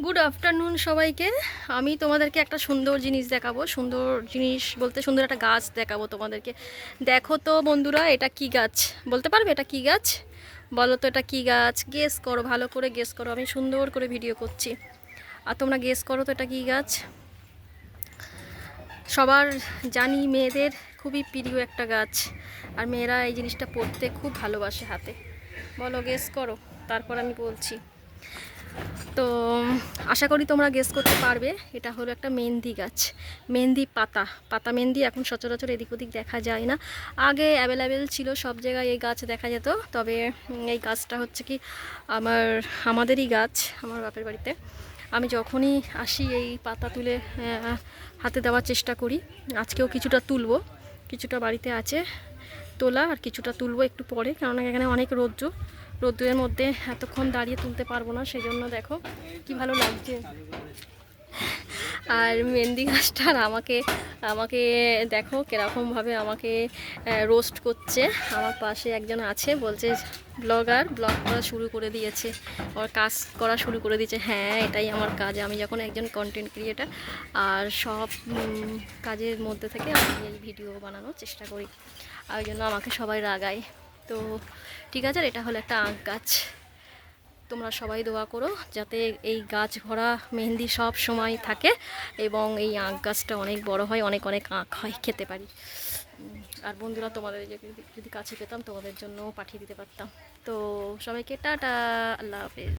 Good afternoon সবাইকে। আমি তোমাদেরকে একটা সুন্দর জিনিস দেখাবো। সুন্দর জিনিস বলতে সুন্দর একটা গাছ দেখাবো তোমাদেরকে। দেখো তো বন্ধুরা, এটা কি গাছ বলতে পারবে? এটা কি গাছ বলো তো? এটা কি গাছ? গেস করো, ভালো করে গেস করো। আমি সুন্দর করে ভিডিও করছি আর তোমরা গেস করো তো এটা কি গাছ। সবার জানি মেয়েদের খুবই প্রিয় একটা গাছ, আর মেয়েরা এই জিনিসটা পরতে খুব ভালোবাসে হাতে। বলো, গেস করো, তারপর আমি বলছি। তো আশা করি তোমরা গেস করতে পারবে। এটা হলো একটা মেহেন্দি গাছ। মেহেন্দি পাতা, পাতা মেহেন্দি এখন সচরাচর এদিক ওদিক দেখা যায় না। আগে অ্যাভেলেবেল ছিল, সব জায়গায় এই গাছ দেখা যেত। তবে এই গাছটা হচ্ছে কি আমাদেরই গাছ, আমার বাপের বাড়িতে। আমি যখনই আসি এই পাতা তুলে হাতে দেওয়ার চেষ্টা করি। আজকেও কিছুটা তুলবো, কিছুটা বাড়িতে আছে তোলা, আর কিছুটা তুলবো একটু পরে, কারণ এখানে অনেক রোদ্দুরের মধ্যে এতক্ষণ দাঁড়িয়ে তুলতে পারবো না। সেই জন্য দেখো কি ভালো লাগছে। আর মেহেন্দি গাছটার আমাকে আমাকে দেখো কীরকমভাবে আমাকে রোস্ট করছে। আমার পাশে একজন আছে, বলছে ব্লগ করা শুরু করে দিয়েছে, আমার কাজ করা শুরু করে দিয়েছে। হ্যাঁ, এটাই আমার কাজ। আমি যখন একজন কন্টেন্ট ক্রিয়েটার, আর সব কাজের মধ্যে থেকে আমি এই ভিডিও বানানোর চেষ্টা করি, আর ওই জন্য আমাকে সবাই রাগায়। তো ঠিক আছে, আর এটা হলো একটা আখ গাছ। তোমরা সবাই দোয়া করো যাতে এই গাছ ভরা মেহেন্দি সব সময় থাকে, এবং এই আখ গাছটা অনেক বড় হয়, অনেক অনেক আখ হয়, খেতে পারি। আর বন্ধুরা, তোমাদের যদি কাছে পেতাম তোমাদের জন্য পাঠিয়ে দিতে পারতাম। তো সবাইকে টাটা, আল্লাহ হাফেজ।